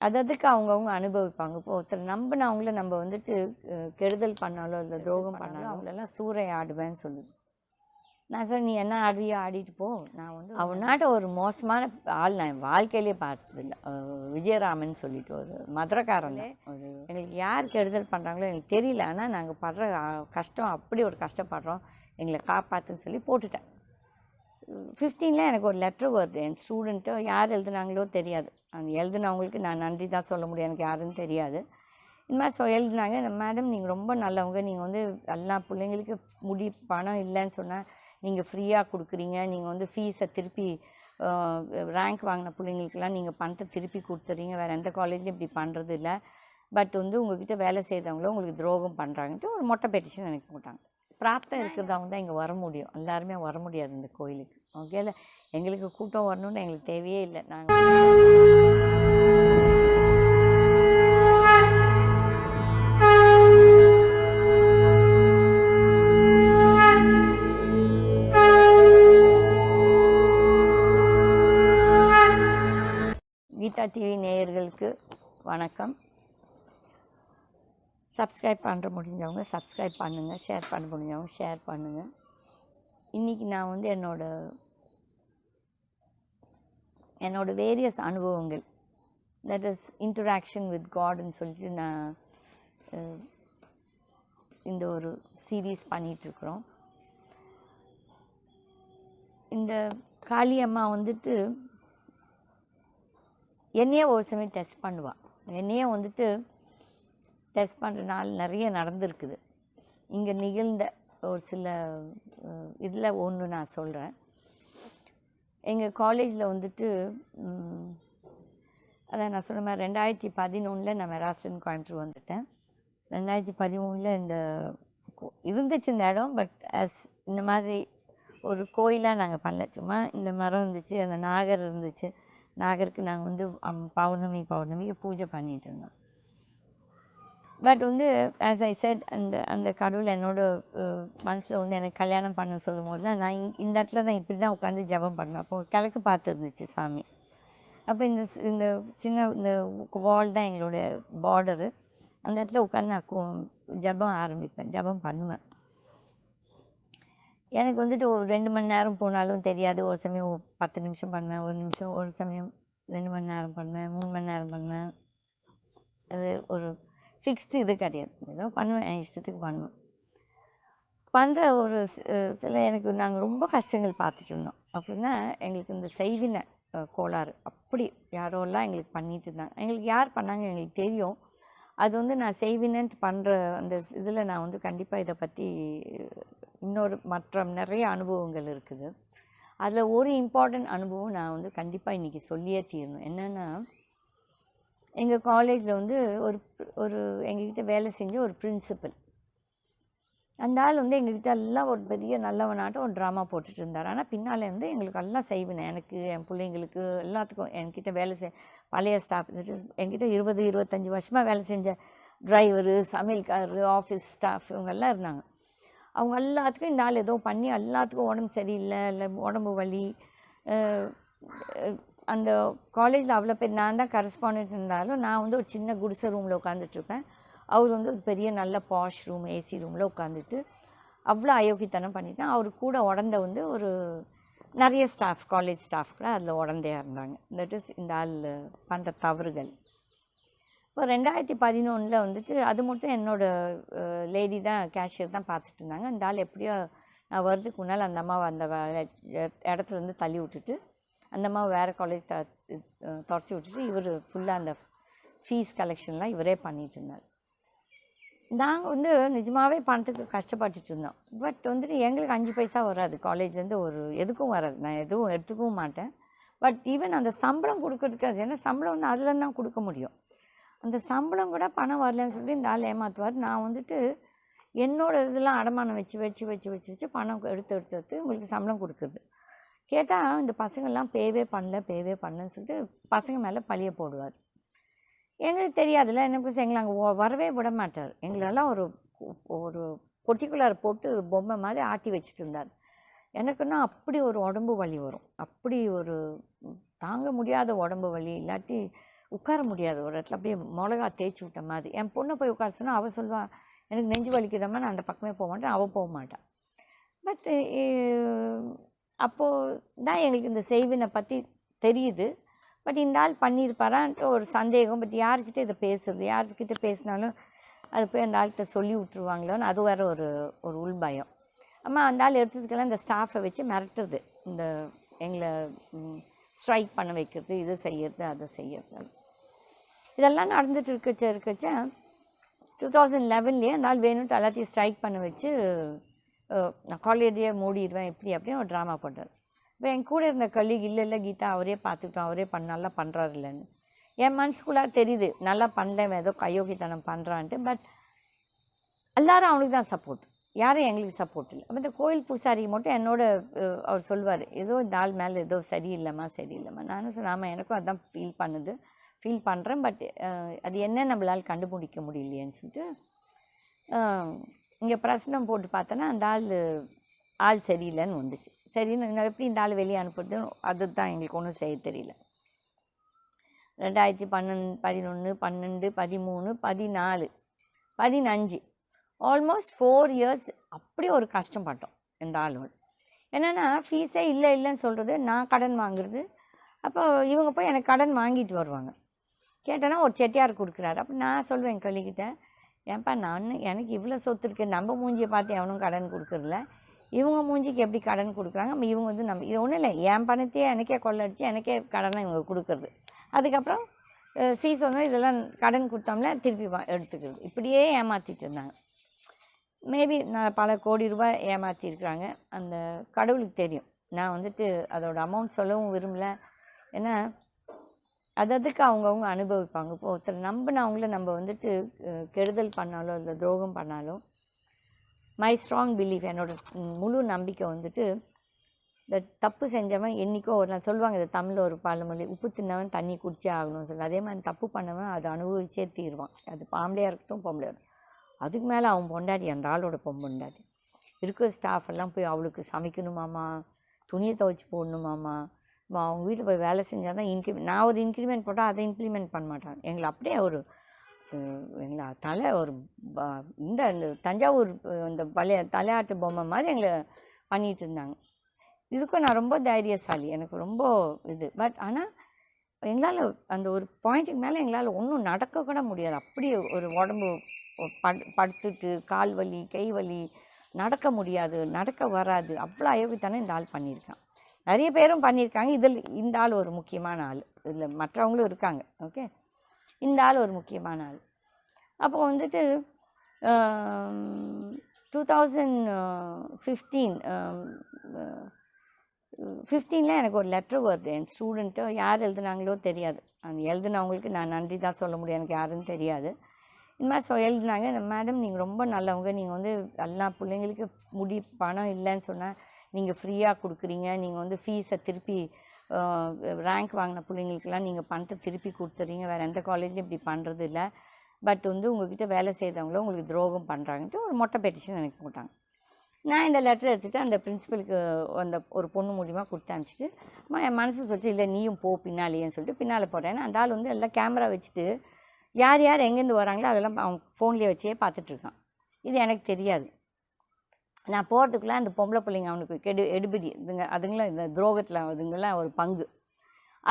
அதுக்கு அவங்கவுங்க அனுபவிப்பாங்க. இப்போ ஒருத்தர் நம்பினவங்கள நம்ம வந்துட்டு கெடுதல் பண்ணாலோ இல்லை துரோகம் பண்ணாலோ அவங்களெல்லாம் சூறையாடுவேன்னு சொல்லுது. நான் சொன்னேன், நீ என்ன ஆடியோ ஆடிட்டு போ. நான் வந்து அவனாட்ட ஒரு மோசமான ஆள் நான் வாழ்க்கையிலே பார்த்ததில்லை. விஜயராமன் சொல்லிட்டு ஒரு மதுரக்காரன். ஒரு எங்களுக்கு யார் கெடுதல் பண்ணுறாங்களோ எங்களுக்கு தெரியல, ஆனால் நாங்கள் படுற கஷ்டம் அப்படி ஒரு கஷ்டப்படுறோம், எங்களை காப்பாற்றுன்னு சொல்லி போட்டுட்டேன். 15ல் எனக்கு ஒரு லெட்ரு வருது. என் ஸ்டூடெண்ட்டோ யார் எழுதுனாங்களோ தெரியாது. அந்த எழுதுனவங்களுக்கு நான் நன்றி தான் சொல்ல முடியும், எனக்கு யாருன்னு தெரியாது. இந்த மாதிரி எழுதுனாங்க, மேடம் நீங்கள் ரொம்ப நல்லவங்க, நீங்கள் வந்து எல்லா பிள்ளைங்களுக்கு பணம் இல்லைன்னு சொன்னால் நீங்கள் ஃப்ரீயாக கொடுக்குறீங்க, நீங்கள் வந்து ஃபீஸை திருப்பி ரேங்க் வாங்கின பிள்ளைங்களுக்கெல்லாம் நீங்கள் பணத்தை திருப்பி கொடுத்துறீங்க, வேறு எந்த காலேஜ்லையும் இப்படி பண்ணுறது இல்லை, பட் வந்து உங்கள்கிட்ட வேலை செய்கிறவங்களும் உங்களுக்கு துரோகம் பண்ணுறாங்கன்ட்டு ஒரு மொட்டை பெட்டிஷன் எனக்கு போட்டாங்க. பிராப்தம் இருக்கிறதவங்க தான் இங்கே வர முடியும், எல்லாருமே வர முடியாது இந்த கோயிலுக்கு. ஓகேல, எங்களுக்கு கூட்டம் வரணும்னு எங்களுக்கு தேவையே இல்லை. கீதா டிவி நேயர்களுக்கு வணக்கம். சப்ஸ்கிரைப் பண்ணுற முடிஞ்சவங்க சப்ஸ்கிரைப் பண்ணுங்கள், ஷேர் பண்ண முடிஞ்சவங்க ஷேர் பண்ணுங்கள். இன்றைக்கி நான் வந்து என்னோட வேரியஸ் அனுபவங்கள், தட் இஸ் இன்டராக்ஷன் வித் காட்னு சொல்லிட்டு நான் இந்த ஒரு சீரீஸ் பண்ணிகிட்ருக்குறோம். இந்த காளியம்மா வந்துட்டு என்னையே ஒரு சமயம் டெஸ்ட் பண்ணுவாள். என்னையே வந்துட்டு டெஸ்ட் பண்ணுறதுனால நிறைய நடந்திருக்குது. இங்கே நிகழ்ந்த ஒரு சில இதில் ஒன்று நான் சொல்கிறேன். எங்கள் காலேஜில் வந்துட்டு அதான் நான் சொன்ன மாதிரி 2011 நான் மெராஸ்டன் கோயம்புத்தூர் வந்துட்டேன். 2013 இந்த இருந்துச்சு இந்த இடம், பட் இந்த மாதிரி ஒரு கோயிலாக நாங்கள் பண்ணல. சும்மா இந்த மரம் இருந்துச்சு, அந்த நாகர் இருந்துச்சு, நாகருக்கு நாங்கள் வந்து பௌர்ணமிக்கு பூஜை பண்ணிகிட்டு இருந்தோம். பட் வந்து ஆஸ் ஐ செட், அந்த கடவுள் என்னோட மனசில் வந்து எனக்கு கல்யாணம் பண்ண சொல்லும் போது தான் நான் இந்த இடத்துல தான் இப்படி தான் உட்காந்து ஜபம் பண்ணேன். அப்போ கிழக்கு பார்த்து இருந்துச்சு சாமி. அப்போ இந்த சின்ன இந்த வால் தான் எங்களோட பார்டரு. அந்த இடத்துல உட்காந்து நான் ஜபம் ஆரம்பிப்பேன், ஜபம் பண்ணுவேன். எனக்கு வந்துட்டு ஒரு 2 மணி நேரம் போனாலும் தெரியாது. ஒரு சமயம் 10 நிமிஷம் பண்ணுவேன், 1 நிமிஷம், ஒரு சமயம் 2 மணி நேரம் பண்ணுவேன், 3 மணி நேரம் பண்ணுவேன். அது ஒரு ஃபிக்ஸ்டு இது கிடையாது, ஏதோ பண்ணுவேன், என் இஷ்டத்துக்கு பண்ணுவேன். பண்ணுற ஒரு இதில் நாங்கள் ரொம்ப கஷ்டங்கள் பார்த்துட்டு இருந்தோம். அப்படின்னா எங்களுக்கு இந்த செய்வினை கோளாறு அப்படி யாரோலாம் எங்களுக்கு பண்ணிகிட்டு இருந்தாங்க. எங்களுக்கு யார் பண்ணாங்க எங்களுக்கு தெரியும். அது வந்து நான் செய்வினன்ட்டு பண்ணுற அந்த இதில் நான் வந்து கண்டிப்பாக இதை பற்றி மற்ற நிறைய அனுபவங்கள் இருக்குது. அதில் ஒரு இம்பார்ட்டண்ட் அனுபவம் நான் வந்து கண்டிப்பாக இன்றைக்கி சொல்லியே தீரணும். என்னென்னா, எங்கள் காலேஜில் வந்து ஒரு எங்ககிட்ட வேலை செஞ்ச ஒரு பிரின்சிபல், அந்த ஆள் வந்து எங்ககிட்ட எல்லாம் ஒரு பெரிய நல்லவனாட்டம் ஒரு ட்ராமா போட்டுட்டு இருந்தார். ஆனால் பின்னால் வந்து எங்களுக்கு எல்லாம் செய்வேன், எனக்கு, என் பிள்ளைங்களுக்கு எல்லாத்துக்கும். என்கிட்ட வேலை பழைய ஸ்டாஃப் என்கிட்ட 20-25 வருஷமாக வேலை செஞ்ச டிரைவரு, சமையல்காரரு, ஆஃபீஸ் ஸ்டாஃப் இவங்கெல்லாம் இருந்தாங்க. அவங்க எல்லாத்துக்கும் இந்த ஆள் ஏதோ பண்ணி எல்லாத்துக்கும் உடம்பு சரியில்லை, இல்லை உடம்பு வலி. அந்த காலேஜில் அவ்வளோ பேர், நான் தான் கரஸ்பாண்டன்ட் இருந்தாலும் நான் வந்து ஒரு சின்ன குடிசை ரூமில் உட்காந்துட்ருப்பேன். அவர் வந்து ஒரு பெரிய நல்ல பாஷ் ரூம், ஏசி ரூமில் உட்காந்துட்டு அவ்வளோ அயோக்கியத்தனம் பண்ணிட்டேன். அவர் கூட உடந்த வந்து ஒரு நிறைய ஸ்டாஃப், காலேஜ் ஸ்டாஃப் கூட அதில் உடந்தையாக இருந்தாங்க. தட் இஸ் இந்த ஆள் பண்ணுற தவறுகள். இப்போ 2011 வந்துட்டு அது மட்டும் என்னோடய லேடி தான், கேஷியர் தான் பார்த்துட்டு இருந்தாங்க. அந்த ஆள் எப்படியோ நான் வர்றதுக்கு முன்னால் அந்த அம்மாவை அந்த இடத்துலேருந்து தள்ளி விட்டுட்டு அந்த அம்மாவை வேறு காலேஜ் துரத்தி விட்டுட்டு இவர் ஃபுல்லாக அந்த ஃபீஸ் கலெக்ஷன்லாம் இவரே பண்ணிகிட்டு இருந்தார். நாங்கள் வந்து நிஜமாகவே பணத்துக்கு கஷ்டப்பட்டுட்டு இருந்தோம். பட் வந்துட்டு எங்களுக்கு 5 பைசா வராது காலேஜ்லேருந்து, ஒரு எதுக்கும் வராது, நான் எதுவும் எடுத்துக்கவும் மாட்டேன். பட் ஈவன் அந்த சம்பளம் கொடுக்கறதுக்கு, அது ஏன்னா சம்பளம் வந்து அதுலேருந்து தான் கொடுக்க முடியும். அந்த சம்பளம் கூட பணம் வரலன்னு சொல்லிட்டு இந்த ஆள் ஏமாற்றுவார். நான் வந்துட்டு என்னோடய இதெல்லாம் அடமானம் வச்சு பணம் எடுத்து உங்களுக்கு சம்பளம் கொடுக்குறது. கேட்டால் இந்த பசங்கள்லாம் பேவே பண்ணலன்னு சொல்லிட்டு பசங்க மேலே பழிய போடுவார். எங்களுக்கு தெரியாதுல்ல, என்ன புதுசு, எங்களை அங்கே வரவே விட மாட்டார். எங்களெல்லாம் ஒரு பொட்டிக்குலர் போட்டு ஒரு பொம்மை மாதிரி ஆட்டி வச்சுட்டு இருந்தார். எனக்குன்னா அப்படி ஒரு உடம்பு வலி வரும், அப்படி ஒரு தாங்க முடியாத உடம்பு வலி, இல்லாட்டி உட்கார முடியாது ஒரு இடத்துல, அப்படியே மிளகா தேய்ச்சி விட்ட மாதிரி. என் பொண்ணை போய் உட்கார சொன்னால் அவள் சொல்லுவாள் எனக்கு நெஞ்சு வலிக்குதம்மா, நான் அந்த பக்கமே போக மாட்டேன், அவள் போக மாட்டாள். பட் அப்போது தான் எங்களுக்கு இந்த செய்வினை பற்றி தெரியுது. பட் இந்த ஆள் பண்ணியிருப்பாரான்ட்டு ஒரு சந்தேகம். பட் யார்கிட்ட இதை பேசுறது, யார்கிட்ட பேசினாலும் அது போய் அந்த ஆள்கிட்ட சொல்லி விட்ருவாங்களோன்னு அது வேறு ஒரு உள் பயம். அம்மா அந்த ஆள் எடுத்ததுக்கெல்லாம் இந்த ஸ்டாஃபை வச்சு மிரட்டுறது, இந்த எங்களை ஸ்ட்ரைக் பண்ண வைக்கிறது, இது செய்யறது அதை செய்யறது. இதெல்லாம் நடந்துட்டு இருக்கச்ச 2011 அந்த ஆள் வேணும்ட்டு எல்லாத்தையும் ஸ்ட்ரைக் பண்ண வச்சு நான் காலேஜே மூடிடுவேன் இப்படி அப்படின்னு ஒரு ட்ராமா போட்டார். இப்போ என் கூட இருந்த கலீக் இல்லை கீதா அவரே பார்த்துக்கிட்டோம், அவரே நல்லா பண்ணுறாரு இல்லைன்னு. என் மனசுக்குள்ளார தெரியுது நல்லா பண்ணல, ஏதோ கையோகித்தனம் பண்ணுறான்ட்டு. பட் எல்லோரும் அவனுக்கு தான் சப்போர்ட், யாரும் எங்களுக்கு சப்போர்ட் இல்லை. அப்போ இந்த கோயில் பூசாரி மட்டும் என்னோட அவர் சொல்லுவார் ஏதோ இந்த ஆள் மேலே ஏதோ சரியில்லைம்மா. நானும் சொன்னாமல் எனக்கும் அதுதான் ஃபீல் பண்ணுறேன். பட் அது என்ன நம்மளால் கண்டுபிடிக்க முடியலையேன்னு சொல்லிட்டு இங்கே பிரச்சனை போட்டு பார்த்தோன்னா அந்த ஆள் சரியில்லைன்னு வந்துச்சு. சரின்னு எப்படி இந்த ஆள் வெளியே அனுப்புறது, அது தான் எங்களுக்கு ஒன்றும் செய்ய தெரியல. 2011, 12, 13, 14, 15 ஆல்மோஸ்ட் 4 இயர்ஸ் அப்படி ஒரு கஷ்டப்பட்டோம் இந்த ஆளோடு. என்னென்னா ஃபீஸே இல்லைன்னு சொல்கிறது, நான் கடன் வாங்குறது. அப்போ இவங்க போய் எனக்கு கடன் வாங்கிட்டு வருவாங்க. கேட்டேன்னா ஒரு செட்டியார் கொடுக்குறாரு. அப்போ நான் சொல்லுவேன் என் கழிக்கிட்ட, ஏன்ப்பா எனக்கு இவ்வளோ சொத்து இருக்குது, நம்ம மூஞ்சியை பார்த்து எவனும் கடன் கொடுக்குறதில்ல, இவங்க மூஞ்சிக்கு எப்படி கடன் கொடுக்குறாங்க, இவங்க வந்து நம்ம இது ஒன்றும் இல்லை, என் பணத்தையே எனக்கே கொள்ளடிச்சு எனக்கே கடனை இவங்க கொடுக்குறது. அதுக்கப்புறம் ஃபீஸ் வந்து இதெல்லாம் கடன் கொடுத்தோம்ல திருப்பி எடுத்துக்கிறது. இப்படியே ஏமாற்றிட்டு இருந்தாங்க. மேபி நான் பல கோடி ரூபாய் ஏமாற்றிருக்கிறாங்க. அந்த கடவுளுக்கு தெரியும். நான் வந்துட்டு அதோட அமௌண்ட் சொல்லவும் விரும்பலை. ஏன்னா அதுக்கு அவங்கவுங்க அனுபவிப்பாங்க. இப்போ ஒருத்தர் நம்பினவங்கள நம்ம வந்துட்டு கெடுதல் பண்ணாலும் இல்லை துரோகம் பண்ணாலும், மை ஸ்ட்ராங் பிலீஃப், என்னோட முழு நம்பிக்கை வந்துட்டு இந்த தப்பு செஞ்சவன் என்றைக்கோ ஒரு நாள் சொல்லுவாங்க, இது தமிழில் ஒரு பழமொழி, உப்பு தின்னவன் தண்ணி குடிச்சே ஆகணும்னு சொல்லி. அதே மாதிரி தப்பு பண்ணவன் அதை அனுபவிச்சே தீருவான். அது ஆம்பளையாக இருக்கட்டும் பொம்பளையாக இருக்கட்டும். அதுக்கு மேலே அவன் பொண்டாட்டி, அந்த ஆளோட பொண்டாட்டி இருக்கிற ஸ்டாஃப் எல்லாம் போய் அவளுக்கு சமைக்கணுமாம்மா, துணியை துவைச்சி போடணுமாம்மா, அவங்க வீட்டில் போய் வேலை செஞ்சால் தான் நான் ஒரு இன்க்ரிமெண்ட் போட்டால் அதை இம்ப்ளிமெண்ட் பண்ண மாட்டாங்க. எங்களை அப்படியே எங்களை ஒரு இந்த தஞ்சாவூர் இந்த பழைய தலையாட்டு பொம்மை மாதிரி எங்களை பண்ணிகிட்டு இருந்தாங்க. இதுக்கும் நான் ரொம்ப தைரியசாலி, எனக்கு ரொம்ப இது. பட் ஆனால் எங்களால் அந்த ஒரு பாயிண்ட்டுக்கு மேலே எங்களால் ஒன்றும் நடக்க கூட முடியாது. அப்படி ஒரு உடம்பு படுத்துட்டு கால் வலி கை வலி, நடக்க முடியாது, நடக்க வராது. அவ்வளோ அயோக்கியத்தனம் இந்த ஆள் பண்ணியிருக்கான். நிறைய பேரும் பண்ணியிருக்காங்க. இதில் இந்த ஆள் ஒரு முக்கியமான ஆள். இதில் மற்றவங்களும் இருக்காங்க. ஓகே, இந்த ஆள் ஒரு முக்கியமான ஆள். அப்போ வந்துட்டு 2015 எனக்கு ஒரு லெட்ரு வருது. என் ஸ்டூடெண்ட்டு யார் எழுதுனாங்களோ தெரியாது. அந்த எழுதுனவங்களுக்கு நான் நன்றி தான் சொல்ல முடியும், எனக்கு யாருன்னு தெரியாது. இந்த மாதிரி எழுதுனாங்க, மேடம் நீங்கள் ரொம்ப நல்லவங்க, நீங்கள் வந்து எல்லா பிள்ளைங்களுக்கு பணம் இல்லைன்னு சொன்னால் நீங்கள் ஃப்ரீயாக கொடுக்குறீங்க, நீங்கள் வந்து ஃபீஸை திருப்பி ரேங்க் வாங்கின பிள்ளைங்களுக்கெல்லாம் நீங்கள் பணத்தை திருப்பி கொடுத்துறீங்க, வேறு எந்த காலேஜ்லையும் இப்படி பண்ணுறது இல்லை. பட் வந்து உங்கள்கிட்ட வேலை செய்தவங்களும் உங்களுக்கு துரோகம் பண்ணுறாங்கன்ட்டு ஒரு மொட்டை பெட்டிஷன் எனக்கு போட்டாங்க. நான் இந்த லெட்டர் எடுத்துகிட்டு அந்த பிரின்ஸிபலுக்கு அந்த ஒரு பொண்ணு மூலிமா கொடுத்து அனுப்பிச்சிட்டு, என் மனசு சொல்லிச்சு இல்லை நீயும் போ பின்னாலேன்னு சொல்லிட்டு பின்னால் போகிறேன். அந்த ஆள் வந்து எல்லாம் கேமரா வச்சுட்டு யார் யார் எங்கேருந்து வராங்களோ அதெல்லாம் அவங்க ஃபோன்லேயே வச்சே பார்த்துட்ருக்கான். இது எனக்கு தெரியாது. நான் போகிறதுக்குள்ளே அந்த பொம்பளை பிள்ளைங்க அவனுக்கு எடுபிடி அதுங்களும் இந்த துரோகத்தில் அதுங்கெல்லாம் ஒரு பங்கு,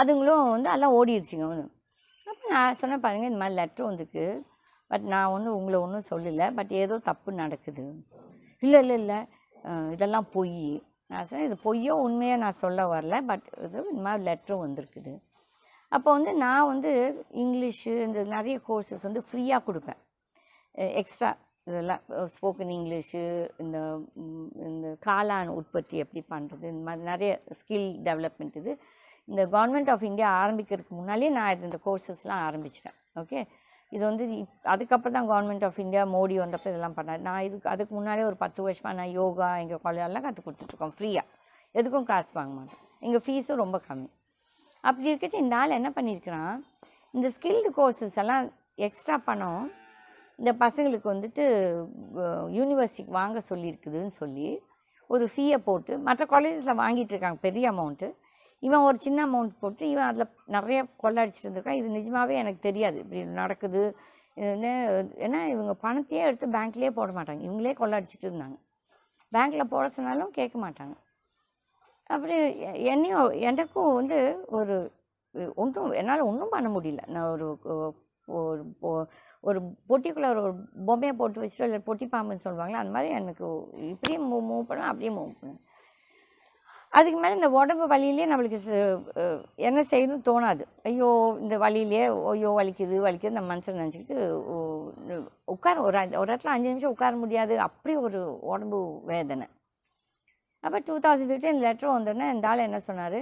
அதுங்களும் வந்து எல்லாம் ஓடிடுச்சுங்க அவனு. அப்போ நான் சொன்னேன், பாருங்கள் இந்த மாதிரி லெட்ரு வந்துருக்கு, பட் நான் உங்களை ஒன்றும் சொல்லலை, பட் ஏதோ தப்பு நடக்குது. இல்லை இதெல்லாம் பொய். நான் சொன்னேன் இது பொய்யோ உண்மையோ நான் சொல்ல வரல, பட் இது இந்த மாதிரி லெட்டரும் வந்திருக்குது. அப்போ வந்து நான் வந்து இங்கிலீஷு இந்த நிறைய கோர்சஸ் வந்து ஃப்ரீயாக கொடுப்பேன். எக்ஸ்ட்ரா இதெல்லாம் ஸ்போக்கன் இங்கிலீஷு, இந்த காளான் உற்பத்தி எப்படி பண்ணுறது, இந்த மாதிரி நிறைய ஸ்கில் டெவலப்மெண்ட். இது இந்த கவர்மெண்ட் ஆஃப் இந்தியா ஆரம்பிக்கிறதுக்கு முன்னாலே நான் இந்த கோர்சஸ்லாம் ஆரம்பிச்சிட்டேன். ஓகே, இது வந்து அதுக்கப்புறம் தான் கவர்மெண்ட் ஆஃப் இந்தியா மோடி வந்தப்போ இதெல்லாம் பண்ணார். நான் அதுக்கு முன்னாலே ஒரு 10 வருஷமாக நான் யோகா எங்கள் காலேஜெல்லாம் கற்றுக் கொடுத்துட்ருக்கோம் ஃப்ரீயாக, எதுக்கும் காசு வாங்க மாட்டோம். எங்கள் ஃபீஸும் ரொம்ப கம்மி. அப்படி இருக்கச்சு இந்த ஆள் என்ன பண்ணியிருக்கிறான், இந்த ஸ்கில்டு கோர்சஸ் எல்லாம் எக்ஸ்ட்ரா பணம் இந்த பசங்களுக்கு வந்துட்டு யூனிவர்சிட்டிக்கு வாங்க சொல்லியிருக்குதுன்னு சொல்லி ஒரு ஃபீயை போட்டு மற்ற காலேஜஸில் வாங்கிட்டு இருக்காங்க பெரிய அமௌண்ட்டு. இவன் ஒரு சின்ன அமௌண்ட் போட்டு இவன் அதில் நிறைய கொள்ளடிச்சிட்டு இருந்திருக்கான். இது நிஜமாகவே எனக்கு தெரியாது இப்படி நடக்குது. ஏன்னா இவங்க பணத்தையே எடுத்து பேங்க்லேயே போட மாட்டாங்க, இவங்களே கொள்ளடிச்சிட்டு இருந்தாங்க. பேங்க்கில் போட சொன்னாலும் கேட்க மாட்டாங்க. அப்படி என்னையும் எனக்கும் வந்து ஒரு ஒன்றும் என்னால் ஒன்றும் பண்ண முடியல. நான் ஒரு பொட்டிக்குள்ளே ஒரு பொம்மையை போட்டு வச்சுட்டு, இல்லை பொட்டி பாம்புன்னு சொல்லுவாங்களே, அந்த மாதிரி எனக்கு இப்படியே மூவ் பண்ணுவேன், அப்படியே மூவ் பண்ணுவேன். அதுக்கு மேலே இந்த உடம்பு வலியிலே நம்மளுக்கு என்ன செய்யணும்னு தோணாது. ஐயோ இந்த வலியிலே ஐயோ வலிக்குது நம்ம மனசில் நினச்சிக்கிட்டு உட்கார ஒரு இடத்துல 5 நிமிஷம் உட்கார முடியாது, அப்படி ஒரு உடம்பு வேதனை. அப்போ 2015 லெட்டர் வந்தோடனே இந்த ஆள் என்ன சொன்னார்,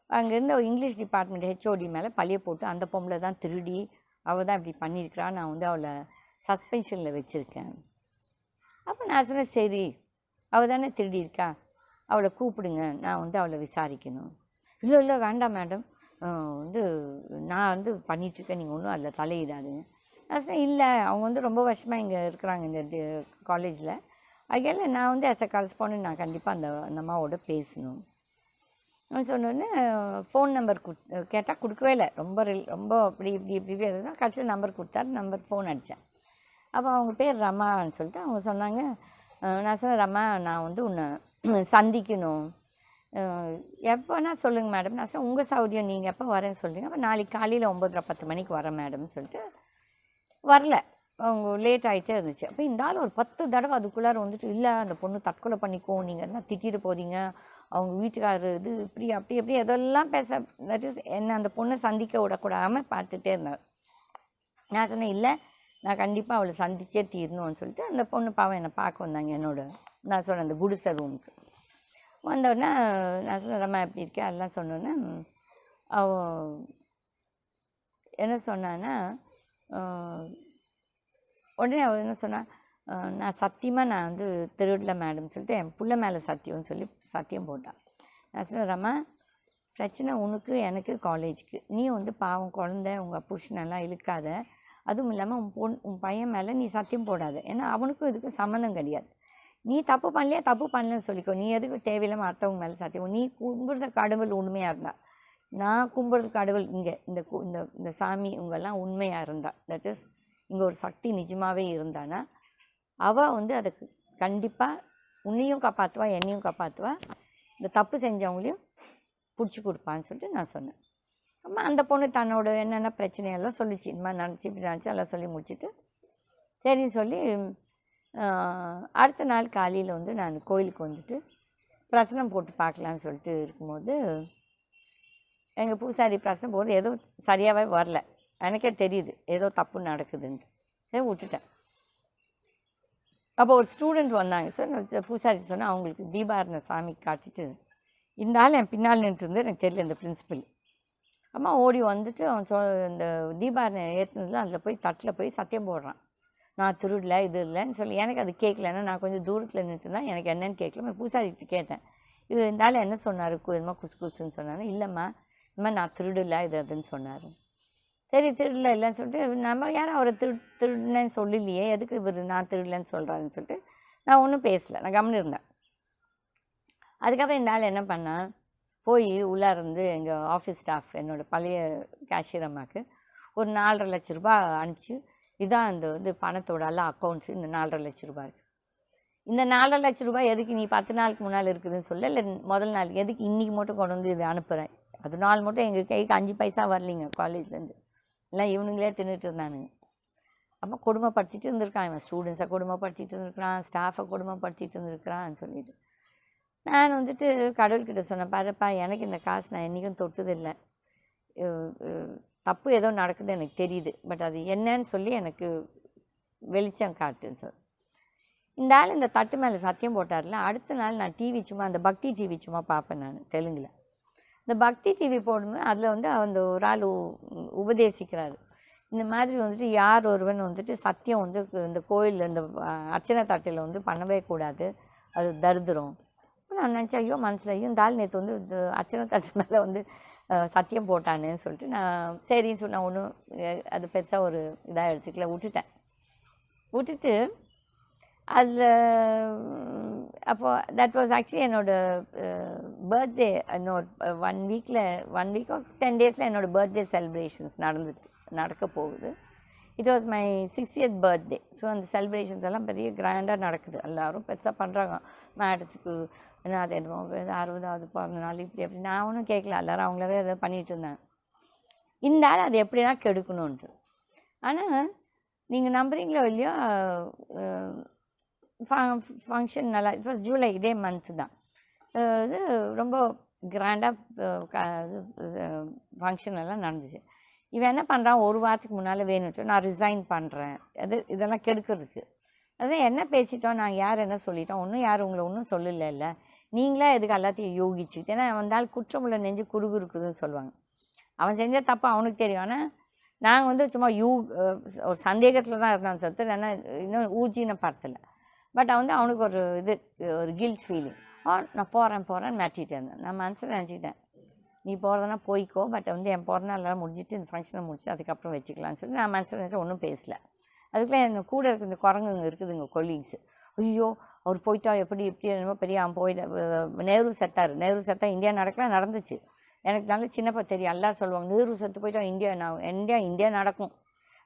அங்கேருந்து இங்கிலீஷ் டிபார்ட்மெண்ட் ஹெச்ஓடி மேலே பழிய போட்டு அந்த பொம்பளை தான் திருடி, அவள் தான் இப்படி பண்ணியிருக்கிறா, நான் வந்து அவளை சஸ்பென்ஷனில் வச்சுருக்கேன். அப்போ நான் சொன்னேன், சரி அவள் தானே திருடி இருக்கா, அவளை கூப்பிடுங்க, நான் வந்து அவளை விசாரிக்கணும். இல்லை வேண்டாம் மேடம், வந்து நான் வந்து பண்ணிகிட்ருக்கேன், நீங்கள் ஒன்றும் அதில் தலையிடாதுங்க. நான் சொன்னேன், இல்லை அவங்க வந்து ரொம்ப வருஷமாக இங்கே இருக்கிறாங்க இந்த காலேஜில், அதில் நான் வந்து ஆஸ் அ கரஸ்பாண்டன்ட் நான் கண்டிப்பாக அந்த அம்மாவோட பேசணும். நான் சொன்னோடனே ஃபோன் நம்பர் கேட்டால் கொடுக்கவே இல்லை, ரொம்ப அப்படி இப்படி எதுனா கடைசியில் நம்பர் கொடுத்தாரு. நம்பர் ஃபோன் அடித்தேன். அப்போ அவங்க பேர் ரமான்னு சொல்லிட்டு அவங்க சொன்னாங்க. நான் சொன்னேன், ரமா நான் வந்து உன்னை சந்திக்கணும், எப்போனா சொல்லுங்கள் மேடம். நான் சொன்னேன், உங்கள் சௌகரியம், நீங்கள் எப்போ வரேன்னு சொல்கிறீங்க. அப்போ நாளைக்கு காலையில் 9:30 மணிக்கு வரேன் மேடம்னு சொல்லிட்டு வரல. அவங்க லேட் ஆகிட்டே இருந்துச்சு. அப்போ இந்த ஆள் ஒரு 10 தடவை அதுக்குள்ளார வந்துட்டு, இல்லை அந்த பொண்ணு தற்கொலை பண்ணிக்கோ, நீங்கள் எல்லாம் திட்டிட்டு போதீங்க, அவங்க வீட்டுக்காரர் இது இப்படி அப்படி எதெல்லாம் பேச, தட் இஸ் என்னை அந்த பொண்ணை சந்திக்க விடக்கூடாமல் பார்த்துட்டே இருந்தார். நான் சொன்னேன், இல்லை நான் கண்டிப்பாக அவளை சந்திச்சே தீரணும்னு சொல்லிட்டு அந்த பொண்ணு பாவம் என்னை பார்க்க வந்தாங்க நான் சொன்னேன் அந்த குடிசை ரூமுக்கு. வந்தோடனே நான் சொன்னேன், ரம்மா எப்படி இருக்கேன் எல்லாம் சொன்னோன்னே அவ என்ன சொன்னான்னா, உடனே அவள் என்ன சொன்னான், நான் சத்தியமாக நான் வந்து திருடல மேடம் சொல்லிட்டு என் பிள்ளை மேலே சத்தியம்னு சொல்லி சத்தியம் போட்டான். நான் சொன்னேன், ரம்மா பிரச்சனை உனக்கு எனக்கு காலேஜுக்கு, நீ வந்து பாவம் குழந்தை உங்கள் புருஷனெல்லாம் இழுக்காத, அதுவும் இல்லாமல் உன் பையன் மேலே நீ சத்தியம் போடாத, ஏன்னா அவனுக்கும் இதுக்கும் சம்மந்தம் கிடையாது. நீ தப்பு பண்ணலன்னு சொல்லிக்கோ, நீ எதுக்கு தேவையில்லாமல் அடுத்தவங்க மேலே சத்தியம். நீ கும்பிடுற கடவுள் உண்மையாக இருந்தா, நான் கும்பிடுற கடவுள் இங்கே இந்த சாமி இவங்கெல்லாம் உண்மையாக இருந்தா, தட் இஸ் இங்கே ஒரு சக்தி நிஜமாகவே இருந்தானா, அவள் வந்து அதுக்கு கண்டிப்பாக உன்னையும் காப்பாற்றுவா, என்னையும் காப்பாற்றுவா, இந்த தப்பு செஞ்சவங்களையும் பிடிச்சி கொடுப்பான்னு சொல்லிட்டு நான் சொன்னேன். அம்மா அந்த பொண்ணு தன்னோட என்னென்ன பிரச்சனையெல்லாம் சொல்லிச்சு, இந்த மாதிரி நினச்சி இப்படி நினச்சி எல்லாம் சொல்லி முடிச்சுட்டு சரின்னு சொல்லி அடுத்த நாள் காலையில் வந்து நான் கோயிலுக்கு வந்துட்டு பிரசனம் போட்டு பார்க்கலான்னு சொல்லிட்டு இருக்கும்போது எங்கள் பூசாரி பிரசனம் போடுறது ஏதோ சரியாகவே வரல, எனக்கே தெரியுது ஏதோ தப்பு நடக்குதுன்ட்டு. சரி விட்டுட்டேன். அப்போ ஒரு ஸ்டூடெண்ட் வந்தாங்க சார், பூசாரி சொன்னால் அவங்களுக்கு தீபாரண சாமி காட்டிட்டு இந்த ஆள் என் பின்னால் நின்றுருந்து எனக்கு தெரியல இந்த பிரின்சிபல். அம்மா ஓடி வந்துட்டு அவன் இந்த தீபாரணை ஏற்றுனதில் அதில் போய் தட்டில் போய் சத்தியம் போடுறான், நான் திருடல இது இல்லைன்னு சொல்லி. எனக்கு அது கேட்கலன்னா நான் கொஞ்சம் தூரத்தில் நின்றுனா எனக்கு என்னென்னு கேட்கல. பூசாரிட்டு கேட்டேன், இது இருந்தாலும் என்ன சொன்னார், இதுமா குசுன்னு சொன்னார். இல்லைம்மா இந்த மாதிரி நான் திருடல இது அதுன்னு சொன்னார். சரி திருடல இல்லைன்னு சொல்லிட்டு நம்ம யாரும் அவரை திருடுனேன்னு சொல்லலையே, எதுக்கு இவர் நான் திருடலன்னு சொல்கிறாருன்னு சொல்லிட்டு நான் ஒன்றும் பேசலை, நான் கம்முன்னு இருந்தேன். அதுக்கப்புறம் இந்த ஆள் என்ன பண்ணான், போய் உள்ளார இருந்து எங்கள் ஆஃபீஸ் ஸ்டாஃப் என்னோடய பழைய கேஷியர் அம்மாவுக்கு ஒரு 4.5 லட்ச ரூபா அனுப்பிச்சி, இதான் இந்த வந்து பணத்தோட எல்லாம் அக்கௌண்ட்ஸு, இந்த 4.5 லட்ச ரூபா இருக்குது. இந்த 4.5 லட்ச ரூபா எதுக்கு நீ 10 நாளுக்கு முன்னால் இருக்குதுன்னு சொல்ல, இல்லை முதல் நாள் எதுக்கு இன்றைக்கி மட்டும் கொண்டு வந்து இது அனுப்புகிறேன். அது நாள் மட்டும் எங்கள் கைக்கு 5 பைசா வரலிங்க காலேஜ்லேருந்து, எல்லாம் இவனுங்களே தின்னுட்டு இருந்தானுங்க. அப்போ கொடுமைப்படுத்திட்டு இருந்திருக்கான் இவன், ஸ்டூடெண்ட்ஸை கொடுமைப்படுத்திட்டு இருந்திருக்கிறான், ஸ்டாஃபை கொடுமைப்படுத்திட்டு இருந்திருக்கிறான்னு சொல்லிட்டு நான் வந்துட்டு கடவுள்கிட்ட சொன்னேன், பாருப்பா எனக்கு இந்த காசு நான் என்றைக்கும் தொட்டதில்லை, தப்பு ஏதோ நடக்குது எனக்கு தெரியுது, பட் அது என்னன்னு சொல்லி எனக்கு வெளிச்சம் காட்டுன்னு சொல்லி. இந்த ஆள் இந்த தட்டு மேலே சத்தியம் போட்டார்ல, அடுத்த நாள் நான் டிவி சும்மா அந்த பக்தி டிவி சும்மா பார்ப்பேன் நான் தெலுங்கில். இந்த பக்தி டிவி போடும்போது அதில் வந்து அந்த ஒரு ஆள் உபதேசிக்கிறாரு, இந்த மாதிரி வந்துட்டு யார் ஒருவன் வந்துட்டு சத்தியம் வந்து இந்த கோயிலில் இந்த அர்ச்சனை தட்டில் வந்து பண்ணவே கூடாது, அது தரித்திரம். நான் நினச்சேன், ஐயோ மனசில் ஐயோ இந்த ஆள் நேற்று வந்து இந்த அர்ச்சனை தட்டு மேலே வந்து சத்தியம் போட்டானேன்னு சொல்லிட்டு நான் சரின்னு சொல்லி நான் ஒன்றும் அது பெருசாக ஒரு இதாக எடுத்துக்கல, விட்டுட்டு அதில் அப்போ தட் வாஸ் ஆக்சுவலி என்னோட பர்த்டே இன்னொரு 1 வீக் ஆஃப் 10 டேஸில் என்னோடய பர்த்டே செலிப்ரேஷன்ஸ் நடக்க போகுது. It was my 60th birthday. So அந்த செலிப்ரேஷன்ஸ் எல்லாம் பெரிய கிராண்டாக நடக்குது, எல்லோரும் பெருசாக பண்ணுறாங்க. மேடத்துக்கு என்ன அது என்னமோ 60வது பிறந்த நாள் இப்படி அப்படி. நான் ஒன்றும் கேட்கல, எல்லோரும் அவங்களவே அதை பண்ணிகிட்டு இருந்தாங்க. இந்த ஆள் அது எப்படின்னா கெடுக்கணுன்ட்டு. ஆனால் நீங்கள் நம்புறீங்களோ இல்லையோ, ஃபங்க்ஷன் நல்லா, இட் வாஸ் ஜூலை, இதே மந்த்து தான். இது ரொம்ப கிராண்டாக ஃபங்க்ஷன் எல்லாம் நடந்துச்சு. இவன் என்ன பண்ணுறான், ஒரு வாரத்துக்கு முன்னால் வேணும்ட்டு நான் ரிசைன் பண்ணுறேன், இதெல்லாம் கெடுக்கிறதுக்கு. அதான் என்ன பேசிட்டோம், நாங்கள் யார் என்ன சொல்லிட்டோம், ஒன்றும் யார் உங்களை ஒன்றும் சொல்லலை, இல்லை நீங்களே எதுக்கு எல்லாத்தையும் யோகிச்சுக்கிட்டு. ஏன்னா வந்தால் குற்றமுள்ள நெஞ்சு குறுகு இருக்குதுன்னு சொல்லுவாங்க. அவன் செஞ்ச தப்பு அவனுக்கு தெரியும். ஆனால் நாங்கள் சும்மா ஒரு சந்தேகத்தில் தான் இருந்தான் சொல்லிட்டு, ஏன்னா இன்னும் ஊஜின்னு பார்த்தல. பட் அவனுக்கு ஒரு கில்ட் ஃபீலிங். நான் போகிறேன்னு மாட்டிகிட்டு இருந்தேன். நான் மனசில் நினச்சிக்கிட்டேன், நீ போகிறதுனா போய்க்கோ, பட் என் பிறந்த நாள் முடிஞ்சிட்டு இந்த ஃபங்க்ஷனை முடிச்சுட்டு அதுக்கப்புறம் வச்சுக்கலான்னு சொல்லி நான் மனசில் நினச்சி ஒன்றும் பேசலை. அதுக்குள்ளே என் கூட இருக்க இந்த குரங்குங்க இருக்குதுங்க கொலீக்ஸு, ஐயோ அவர் போயிட்டா எப்படி என்னமோ பெரிய அவன் நேரு செத்தா இந்தியா நடந்துச்சு. எனக்கு நல்ல சின்னப்பா தெரியும், எல்லோரும் சொல்லுவாங்க நேரு செத்து போயிட்டா இந்தியா நடக்கும்.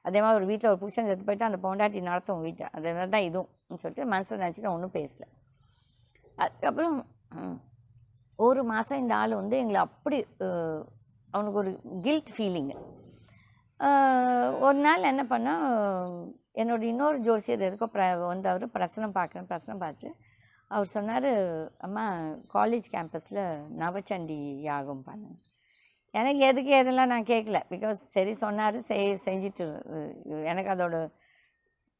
அதே மாதிரி ஒரு வீட்டில் ஒரு புருஷன் செத்து போயிட்டா அந்த பொண்டாட்டி நடத்தும் வீட்டை, அதே மாதிரி தான் இதுவும் சொல்லிட்டு மனசில் நினச்சிட்டு ஒன்றும் பேசலை. அதுக்கப்புறம் ஒரு மாதம் இந்த ஆள் எங்களை அப்படி அவனுக்கு ஒரு கில்ட் ஃபீலிங்கு. ஒரு நாள் என்ன பண்ணால், என்னோட இன்னொரு ஜோசியர் எதுக்கோ அவர் பிரசனம் பார்த்து அவர் சொன்னார், அம்மா காலேஜ் கேம்பஸில் நவச்சண்டி யாகம் பண்ணு. எனக்கு எதெல்லாம் நான் கேட்கல, பிகாஸ் சரி சொன்னார், செஞ்சிட்டு எனக்கு அதோட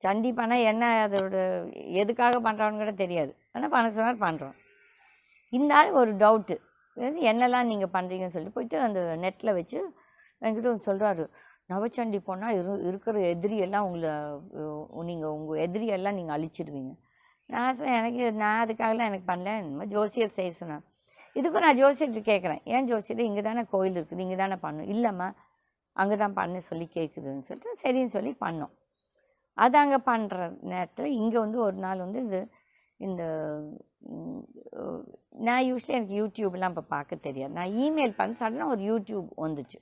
சண்டி பண்ணால் என்ன, அதோட எதுக்காக பண்ணுறான்னு கூட தெரியாது. ஆனால் பண்ண சொன்னார், பண்ணுறோம். இந்த ஆள் ஒரு டவுட்டு, என்னெல்லாம் நீங்கள் பண்ணுறீங்கன்னு சொல்லிட்டு போயிட்டு அந்த நெட்டில் வச்சு என்கிட்ட சொல்கிறாரு, நவச்சண்டி போனால் இருக்கிற எதிரியெல்லாம் உங்கள் எதிரியெல்லாம் நீங்கள் அழிச்சிடுவீங்க. நான் சொன்னேன், நான் அதுக்காகலாம் எனக்கு பண்ணல, இந்த மாதிரி ஜோசியர் செய்ய சொன்னேன். இதுக்கும் நான் ஜோசியர்கிட்ட கேட்குறேன், ஏன் ஜோசியர் இங்கே தானே கோயில் இருக்குது, இங்கே தானே பண்ணணும். இல்லைம்மா அங்கே தான் பண்ண சொல்லி கேட்குதுன்னு சொல்லிட்டு சரின்னு சொல்லி பண்ணோம். அது அங்கே பண்ணுற நேரத்தில் இங்கே ஒரு நாள் இந்த நான் யூஸ்வலி எனக்கு யூடியூப்லாம் இப்போ பார்க்க தெரியாது. நான் இமெயில் பண்ண சடனாக ஒரு யூடியூப் வந்துச்சு.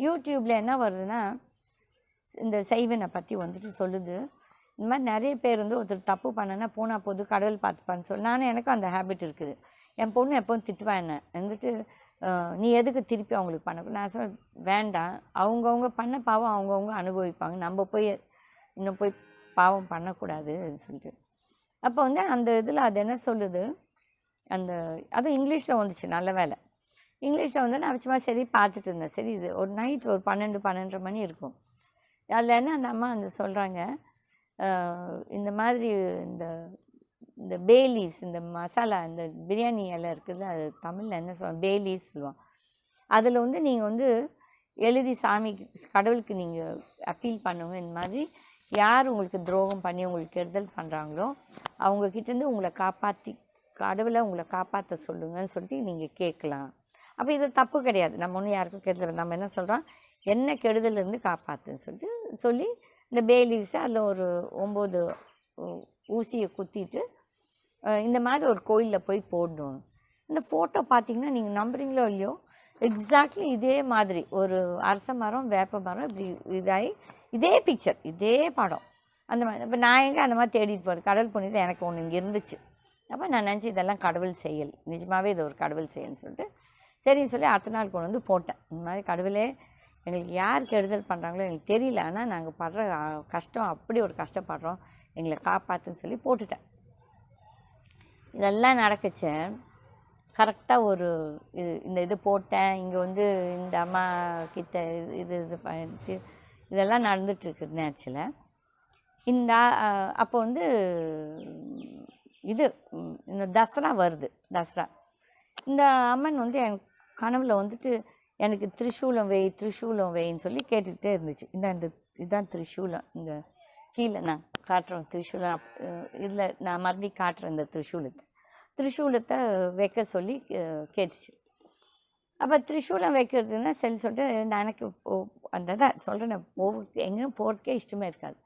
யூடியூப்பில் என்ன வருதுன்னா, இந்த செய்வனை பற்றி சொல்லுது. இந்த மாதிரி நிறைய பேர் ஒருத்தர் தப்பு பண்ணனா போனால் போது கடவுள் பார்த்துப்பான்னு சொல்லி, எனக்கும் அந்த ஹேபிட் இருக்குது. என் பொண்ணு எப்போவும் திட்டுவேன் என்ன நீ எதுக்கு திருப்பி அவங்களுக்கு பண்ண. நான் சொல்ல வேண்டாம், அவங்கவுங்க பண்ண பாவம் அவங்கவுங்க அனுபவிப்பாங்க, நம்ம இன்னும் போய் பாவம் பண்ணக்கூடாதுன்னு சொல்லிட்டு. அப்போ அந்த இதில் அது என்ன சொல்லுது, அதுவும் இங்கிலீஷில் வந்துச்சு. நல்ல வேலை இங்கிலீஷில் நான் சும்மா சரி பார்த்துட்டு இருந்தேன். சரி இது ஒரு நைட் ஒரு 12 மணி இருக்கும். அதில் என்ன அந்த அம்மா சொல்கிறாங்க, இந்த மாதிரி இந்த பே லீவ்ஸ், இந்த மசாலா, இந்த பிரியாணி இலை இருக்குது, அது தமிழில் என்ன சொல்லுவாங்க, பே லீவ்ஸ் சொல்லுவாங்க. அதில் நீங்கள் எழுதி சாமி கடவுளுக்கு நீங்கள் அப்பீல் பண்ணுங்க. இந்த மாதிரி யார் உங்களுக்கு துரோகம் பண்ணி உங்களுக்கு கெடுதல் பண்ணுறாங்களோ அவங்கக்கிட்டேருந்து உங்களை கடவுளை உங்களை காப்பாற்ற சொல்லுங்கன்னு சொல்லிட்டு நீங்கள் கேட்கலாம். அப்போ இது தப்பு கிடையாது, நம்ம ஒன்றும் யாருக்கும் கெடுதல். நம்ம என்ன சொல்கிறோம், என்ன கெடுதலேருந்து காப்பாற்றுன்னு சொல்லி இந்த பே லீவ்ஸை அதில் ஒரு 9 ஊசியை குத்திட்டு இந்த மாதிரி ஒரு கோயிலில் போய் போடணும். இந்த ஃபோட்டோ பார்த்தீங்கன்னா நீங்கள் நம்புறீங்களோ இல்லையோ, எக்ஸாக்ட்லி இதே மாதிரி ஒரு அரச மரம் வேப்ப மரம் இப்படி இதாகி இதே பிக்சர் இதே படம் அந்த மாதிரி. இப்போ நான் எங்கே அந்த மாதிரி தேடிட்டு போகிறேன், கடவுள் புண்ணியத்தில் எனக்கு ஒன்று இங்கே இருந்துச்சு. அப்போ நான் நினச்சி இதெல்லாம் கடவுள் செயல், நிஜமாகவே இது ஒரு கடவுள் செயல்னு சொல்லிட்டு சரின்னு சொல்லி அடுத்த நாள் கொண்டு போட்டேன். இந்த மாதிரி கடவுளே எங்களுக்கு யார் கெடுதல் பண்ணுறாங்களோ எங்களுக்கு தெரியல, ஆனால் நாங்கள் படுற கஷ்டம் அப்படி ஒரு கஷ்டப்படுறோம், எங்களை காப்பாற்றுன்னு சொல்லி போட்டுட்டேன். இதெல்லாம் நடக்குச்சு. கரெக்டாக ஒரு இது போட்டேன். இங்கே இந்த அம்மா கிட்ட பண்ணிட்டு இதெல்லாம் நடந்துகிட்ருக்கு நேச்சில். அப்போ இந்த தசரா வருது. தசரா இந்த அம்மன் என் கனவில் எனக்கு திரிசூலம் வைன்னு சொல்லி கேட்டுக்கிட்டே இருந்துச்சு. இதுதான் திரிசூலம், இந்த கீழே நான் காட்டுறேன் திரிசூலம். இதில் நான் மறுபடியும் காட்டுறேன் இந்த திரிசூலத்தை வைக்க சொல்லி கேட்டுச்சு. அப்போ திரிசூலம் வைக்கிறதுன்னா சொல்லிட்டு நான் எனக்கு அந்த தான் சொல்கிறேன், எங்கேயும் போகிறதுக்கே இஷ்டமே இருக்காது.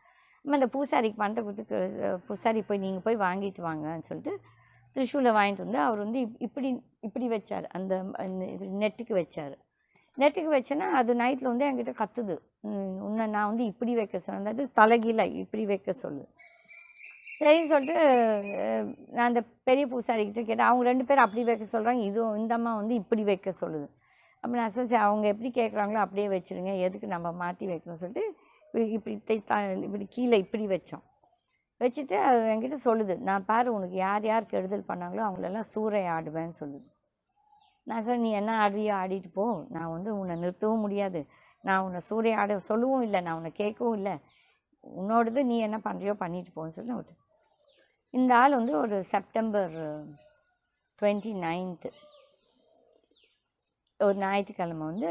அந்த பூசாரிக்கு பணத்தை கொடுத்து பூசாரி போய் நீங்கள் போய் வாங்கிட்டு வாங்கன்னு சொல்லிட்டு த்ரிஷூலை வாங்கிட்டு வந்து அவர் வந்து இப்படி இப்படி வச்சார், அந்த நெட்டுக்கு வச்சார். நெட்டுக்கு வச்சேன்னா அது நைட்டில் வந்து என்கிட்ட கத்துது, உன்னை நான் வந்து இப்படி வைக்க சொன்னேன், அது தலைகீழ இப்படி வைக்க சொல்லு. சரின்னு சொல்லிட்டு நான் அந்த பெரிய பூசாரிக்கிட்ட கேட்டேன். அவங்க 2 பேரும் அப்படி வைக்க சொல்கிறாங்க, இதுவும் இந்த அம்மா வந்து இப்படி வைக்க சொல்லுது. அப்போ நான் சொல்லிச்சு, அவங்க எப்படி கேட்குறாங்களோ அப்படியே வச்சுருங்க, எதுக்கு நம்ம மாற்றி வைக்கணும்னு சொல்லிட்டு இப்படி இப்படி கீழே இப்படி வச்சோம். வச்சுட்டு அது என்கிட்ட சொல்லுது, நான் பாரு உனக்கு யார் யார் கெடுதல் பண்ணாங்களோ அவங்களெல்லாம் சூறை ஆடுவேன்னு சொல்லுது. நான் சொன்னேன், நீ என்ன ஆடுறியோ ஆடிட்டு போ, நான் வந்து உன்னை நிறுத்தவும் முடியாது, நான் உன்னை சூறை ஆட சொல்லவும் இல்லை, நான் உன்னை கேட்கவும் இல்லை, உன்னோடது நீ என்ன பண்ணுறியோ பண்ணிட்டு போன்னு சொல்லி விட்டு. இந்த ஆள் வந்து ஒரு செப்டம்பர் 29 ஒரு ஞாயிற்றுக்கிழமை வந்து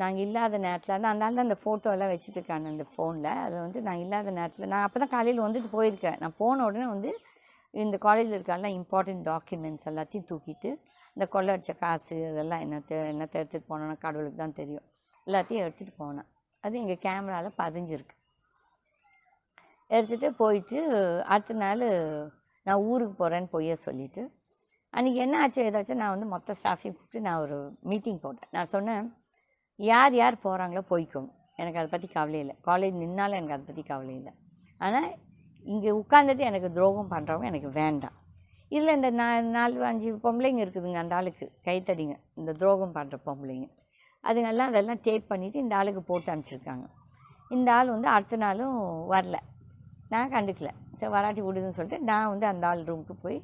நாங்கள் இல்லாத நேரத்தில் அந்த ஆள் அந்த ஃபோட்டோலாம் வச்சுட்டுருக்காங்க அந்த ஃபோனில். அதை வந்து நான் இல்லாத நேரத்தில் நான் அப்போ தான் காலையில் வந்துட்டு போயிருக்கேன். நான் போன உடனே வந்து இந்த காலேஜில் இருக்கலாம் இம்பார்ட்டண்ட் டாக்குமெண்ட்ஸ் எல்லாத்தையும் தூக்கிட்டு இந்த கொள்ளடிச்ச காசு அதெல்லாம் என்னத்தை எடுத்துகிட்டு போனோன்னா கடவுளுக்கு தான் தெரியும், எல்லாத்தையும் எடுத்துகிட்டு போனேன். அது எங்கள் கேமராவில் பதிஞ்சிருக்கு. எடுத்துகிட்டு போயிட்டு அடுத்த நாள் நான் ஊருக்கு போகிறேன்னு பொய்ய சொல்லிவிட்டு அன்றைக்கி என்ன ஆச்சு ஏதாச்சும் நான் வந்து மொத்த ஸ்டாஃபையும் கூப்பிட்டு நான் ஒரு மீட்டிங் போட்டேன். நான் சொன்னேன், யார் யார் போகிறாங்களோ போய்க்கோங்க, எனக்கு அதை பற்றி கவலை இல்லை, காலேஜ் நின்னாலும் எனக்கு அதை பற்றி கவலை இல்லை, ஆனால் இங்கே உட்காந்துட்டு எனக்கு துரோகம் பண்ணுறவங்க எனக்கு வேண்டாம். இதில் இந்த 4-5 பொம்பளைங்க இருக்குதுங்க, அந்த ஆளுக்கு கைத்தடிங்க, இந்த துரோகம் பண்ணுற பொம்பளைங்க, அதுங்கெல்லாம் அதெல்லாம் டேப் பண்ணிவிட்டு இந்த ஆளுக்கு போட்டு அனுப்பிச்சிருக்காங்க. இந்த ஆள் வந்து அடுத்த நாளும் வரல, நான் கண்டுக்கல, சரி வராட்டி விடுதுன்னு சொல்லிட்டு நான் வந்து அந்த ஆள் ரூமுக்கு போய்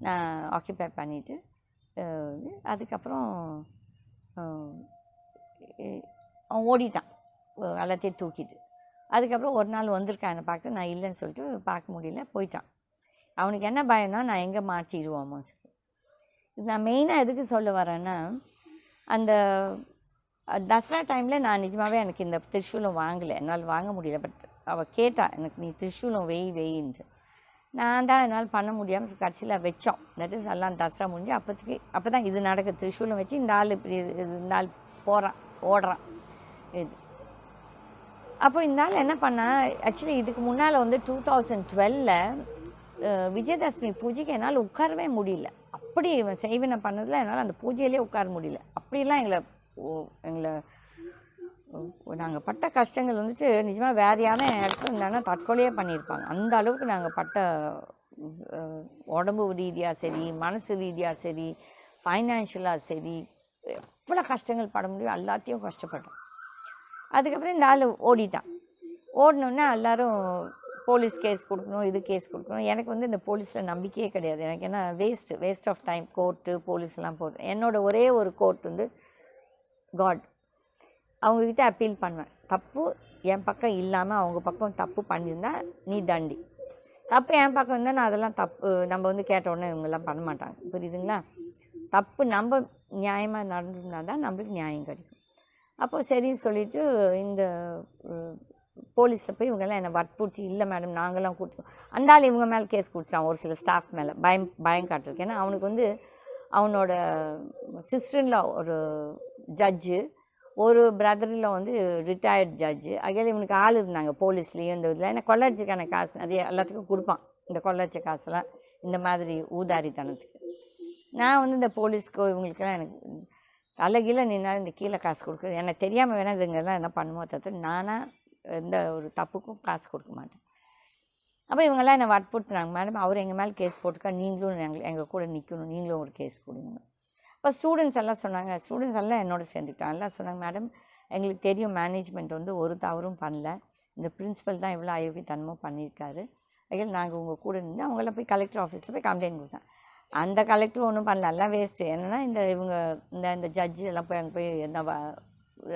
நான் ஆக்கியபை பண்ணிவிட்டு அதுக்கப்புறம் அவன் ஓடிட்டான் எல்லாத்தையும் தூக்கிட்டு. அதுக்கப்புறம் ஒரு நாள் வந்திருக்கான் என்னை பார்க்க, நான் இல்லைன்னு சொல்லிட்டு பார்க்க முடியல, போயிட்டான். அவனுக்கு என்ன பயம்னா நான் எங்கே மாட்டிடுவோமோ. இது நான் மெயினாக எதுக்கு சொல்ல வரேன்னா, அந்த தசரா டைமில் நான் நிஜமாகவே எனக்கு இந்த திரிசூலம் வாங்கலை, என்னால் வாங்க முடியல. பட் அவள் கேட்டா, எனக்கு நீ திரிசூலம் வெயின்னு. நான் தான் என்னால் பண்ண முடியாமல் கடைசியில் வச்சோம். தட் இஸ் எல்லாம் தசரா முடிஞ்சு அப்போ தான் இது நடக்குது. திரிசூலம் வச்சு இந்த ஆள் இப்படி இந்த ஆள் போகிறான் ஓடுறான் இது. அப்போ இந்த ஆள் என்ன பண்ணால், ஆக்சுவலி இதுக்கு முன்னால் வந்து 2012 விஜயதசமி பூஜைக்கு என்னால் உட்காரவே முடியல. அப்படி செய்வினை பண்ணதில் என்னால் அந்த பூஜையிலே உட்கார முடியல. அப்படிலாம் எங்களை நாங்கள் பட்ட கஷ்டங்கள் வந்துட்டு நிஜமாக வேறு யாரும் இடத்துல இருந்தாங்கன்னா தற்கொலையே பண்ணியிருப்பாங்க. அந்த அளவுக்கு நாங்கள் பட்ட உடம்பு ரீதியாக சரி, மனசு ரீதியாக சரி, ஃபைனான்ஷியலாக சரி, எவ்வளோ கஷ்டங்கள் பட முடியும் எல்லாத்தையும் கஷ்டப்பட்டோம். அதுக்கப்புறம் இந்த ஆள் ஓடிட்டான். ஓடினோடனே எல்லோரும் போலீஸ் கேஸ் கொடுக்கணும், இது கேஸ் கொடுக்கணும். எனக்கு வந்து இந்த போலீஸில் நம்பிக்கையே கிடையாது. எனக்கு என்ன வேஸ்ட் ஆஃப் டைம், கோர்ட்டு போலீஸ்லாம் போகுது. என்னோடய ஒரே ஒரு கோர்ட் வந்து காட். அவங்கக்கிட்ட அப்பீல் பண்ணுவேன், தப்பு என் பக்கம் இல்லாமல் அவங்க பக்கம் தப்பு பண்ணியிருந்தா நீ தண்டி, தப்பு என் பக்கம் இருந்தால் நான் அதெல்லாம் தப்பு நம்ம வந்து கேட்ட உடனே இவங்கெல்லாம் பண்ண மாட்டாங்க, புரியுதுங்களா? தப்பு நம்ம நியாயமாக நடந்திருந்தால் தான் நம்மளுக்கு நியாயம் கிடைக்கும். அப்போது சரின்னு சொல்லிவிட்டு இந்த போலீஸில் போய் இவங்கெல்லாம் என்னை வற்புறுத்தி, இல்லை மேடம் நாங்களாம் கூப்பிட்டு அந்த ஆள் இவங்க மேலே கேஸ் கொடுத்துட்டான், ஒரு சில ஸ்டாஃப் மேலே பயம் காட்டிருக்கு. ஏன்னா அவனுக்கு வந்து அவனோட சிஸ்டரில் ஒரு ஜட்ஜு, ஒரு பிரதரில் வந்து ரிட்டையர்ட் ஜட்ஜு, அகையில் இவனுக்கு ஆள் இருந்தாங்க போலீஸ்லேயும் இந்த இதில். ஏன்னா கொள்ளடிச்சிக்கான காசு நிறைய எல்லாத்துக்கும் கொடுப்பான், இந்த கொள்ளடிச்ச காசெல்லாம் இந்த மாதிரி ஊதாரித்தனத்துக்கு. நான் வந்து இந்த போலீஸ்க்கோ இவங்களுக்கெல்லாம் எனக்கு தலைகீழ நின்னாலும் இந்த கீழே காசு கொடுக்குறது எனக்கு தெரியாமல் வேணால் இதுங்கெல்லாம் என்ன பண்ணுமோ தவிர நானாக எந்த ஒரு தப்புக்கும் காசு கொடுக்க மாட்டேன். அப்போ இவங்கெல்லாம் என்னை வற்புறுத்துனாங்க, மேடம் அவர் எங்கள் மேலே கேஸ் போட்டுக்கா, நீங்களும் எங்கள் கூட நிற்கணும், நீங்களும் ஒரு கேஸ் கொடுங்க. இப்போ ஸ்டூடெண்ட்ஸ் எல்லாம் சொன்னாங்க, ஸ்டூடெண்ட்ஸ் எல்லாம் என்னோட சேர்ந்துக்கிட்டாங்க. எல்லாம் சொன்னாங்க, மேடம் எங்களுக்கு தெரியும் மேனேஜ்மெண்ட் வந்து ஒரு தவறும் பண்ணல, இந்த பிரின்ஸிபல் தான் இவ்வளோ அயோக்கியத்தனமோ பண்ணியிருக்காரு, அதில் நாங்கள் உங்கள் கூட நின்று அவங்களாம் போய் கலெக்டர் ஆஃபீஸில் போய் கம்ப்ளைண்ட் கொடுத்தாங்க. அந்த கலெக்டர் ஒன்றும் பண்ணல, எல்லாம் வேஸ்ட்டு. என்னென்னா இவங்க இந்த ஜட்ஜு எல்லாம் போய் அங்கே போய் என்ன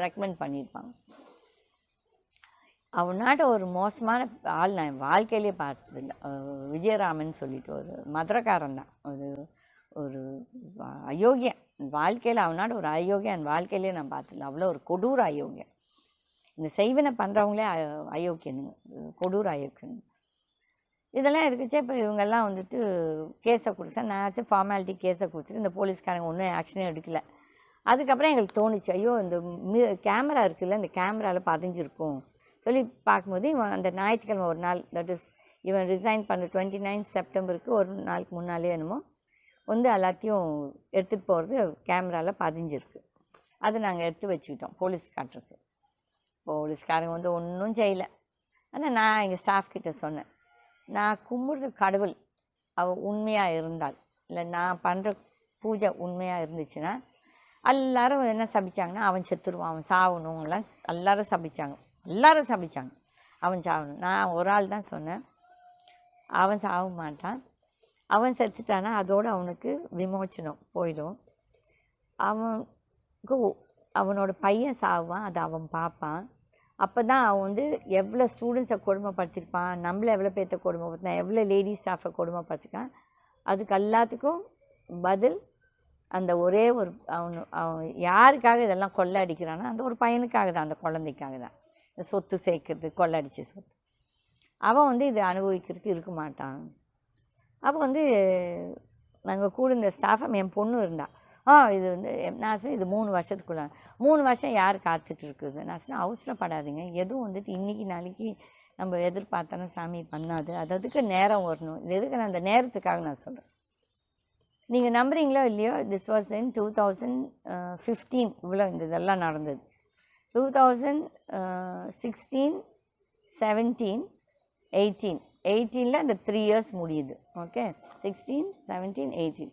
ரெக்கமெண்ட் பண்ணியிருப்பாங்க. அவனாட்ட ஒரு மோசமான ஆள் நான் வாழ்க்கையிலே பார்த்ததில்லை. விஜயராமன் சொல்லிட்டு ஒரு மதுரக்காரன் தான், ஒரு அயோக்கியன் வாழ்க்கையில். அவனாட ஒரு அயோக்கியம் என் வாழ்க்கையிலே நான் பார்த்ததில்லை. அவ்வளோ ஒரு கொடூர அயோக்கியம். இந்த செய்வினை பண்ணுறவங்களே அயோக்கியனுங்க, கொடூர அயோக்கியனுங்க. இதெல்லாம் இருக்குச்சே. இப்போ இவங்கெல்லாம் வந்துட்டு கேஸை கொடுத்தா நான் ஃபார்மாலிட்டி கேஸை கொடுத்துட்டு இந்த போலீஸ்காரங்க ஒன்றும் ஆக்ஷனே எடுக்கலை. அதுக்கப்புறம் எங்களுக்கு தோணுச்சு, ஐயோ இந்த கேமரா இருக்குல்ல, இந்த கேமராவில் பதிஞ்சிருக்கும், சொல்லி பார்க்கும்போது இவன் அந்த ஞாயிற்றுக்கிழமை ஒரு நாள், தட் இஸ் இவன் ரிசைன் பண்ண 29 செப்டம்பருக்கு ஒரு நாளுக்கு முன்னாலே என்னமோ வந்து எல்லாத்தையும் எடுத்துகிட்டு போகிறது கேமராவில் பதிஞ்சிருக்கு. அதை நாங்கள் எடுத்து வச்சுக்கிட்டோம் போலீஸ் காட்டுறதுக்கு. போலீஸ்காரங்க வந்து ஒன்றும் செய்யலை. ஆனால் நான் எங்கள் ஸ்டாஃப் கிட்ட சொன்னேன், நான் கும்பிட்ற கடவுள் அவள் உண்மையாக இருந்தால், இல்லை நான் பண்ணுற பூஜை உண்மையாக இருந்துச்சுன்னா எல்லோரும் என்ன சபிச்சாங்கன்னா அவன் செத்துருவான், அவன் சாகணும்லாம் எல்லோரும் சபிச்சாங்க அவன் சாகணும். நான் ஒரு ஆள் தான் சொன்னேன், அவன் சாக மாட்டான், அவன் செத்துட்டானா அதோடு அவனுக்கு விமோச்சனம் போயிடும், அவனுக்கு அவனோட பையன் சாவான், அதை அவன் பார்ப்பான். அப்போ தான் அவன் வந்து எவ்வளோ ஸ்டூடெண்ட்ஸை கொடுமைப்படுத்திருப்பான், நம்மளை எவ்வளோ பேர்த்த கொடுமைப்படுத்தினான், எவ்வளோ லேடி ஸ்டாஃபை கொடுமைப்படுத்திருக்கான், அதுக்கு எல்லாத்துக்கும் பதில் அந்த ஒரே ஒரு அவன் யாருக்காக இதெல்லாம் கொள்ளை அடிக்கிறான்னா அந்த ஒரு பையனுக்காக தான், அந்த குழந்தைக்காக தான் இந்த சொத்து சேர்க்கறது, கொள்ளை அடித்த சொத்து. அவன் வந்து இதை அனுபவிக்கிறதுக்கு இருக்க மாட்டான். அப்போ வந்து நாங்கள் கூட இந்த ஸ்டாஃபை என் பொண்ணு இருந்தா, இது வந்து நான் சொன்னேன் இது 3 வருஷத்துக்குள்ள, 3 வருஷம் யார் காத்துட்ருக்குது. நான் சொன்னேன் அவசரப்படாதீங்க, எதுவும் வந்துட்டு இன்றைக்கி நாளைக்கு நம்ம எதிர்பார்த்தானே சாமி பண்ணாது, அதுக்கு நேரம் வரணும். இது எதுக்கு நான் அந்த நேரத்துக்காக நான் சொல்கிறேன். நீங்கள் நம்புறீங்களோ இல்லையோ, திஸ் வாஸ் இன் 2015 இவ்வளோ இந்த இதெல்லாம் நடந்தது. 2016, 17, 18 அந்த 3 years முடியுது. Okay, 16, 17, 18.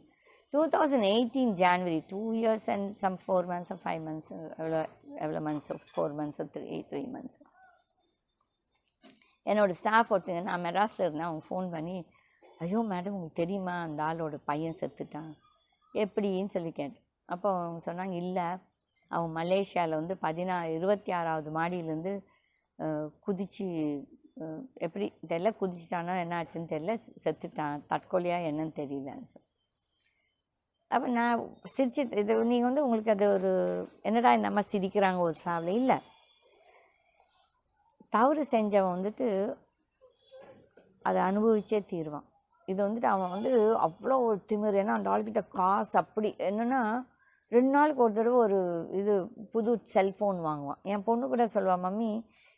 2018 January 2 years and some 4 months or 5 months, எவ்வளோ months, 4 months or 3 months. என்னோடய ஸ்டாஃப் ஒருத்தங்க, நான் மெட்ராஸில் இருந்தேன், அவங்க ஃபோன் பண்ணி, ஐயோ மேடம் உங்களுக்கு தெரியுமா அந்த ஆளோட பையன் செத்துட்டான், எப்படின்னு சொல்லி கேட்டேன். அப்போ அவங்க சொன்னாங்க, இல்லை அவன் மலேசியாவில் வந்து 26வது மாடியிலேருந்து குதித்து, எப்படி தெரியல, குதிச்சிட்டானோ என்ன ஆச்சுன்னு தெரியல, செத்துட்டான், தற்கொலையாக என்னன்னு தெரியலன்னு சொல்லி. அப்போ நான் சிரிச்சிட்டு, இது நீங்கள் வந்து உங்களுக்கு அது ஒரு என்னடா இந்த அம்மா சிரிக்கிறாங்க ஒரு சாவில், இல்லை தவறு செஞ்சவன் வந்துட்டு அதை அனுபவிச்சே தீருவான். இது வந்துட்டு அவன் வந்து அவ்வளோ ஒரு திமிர், ஏன்னா அந்த ஆள்கிட்ட காசு அப்படி என்னென்னா 2 நாளுக்கு ஒரு தடவை ஒரு இது புது செல்ஃபோன் வாங்குவான். என் பொண்ணு கூட சொல்லுவாள், மம்மி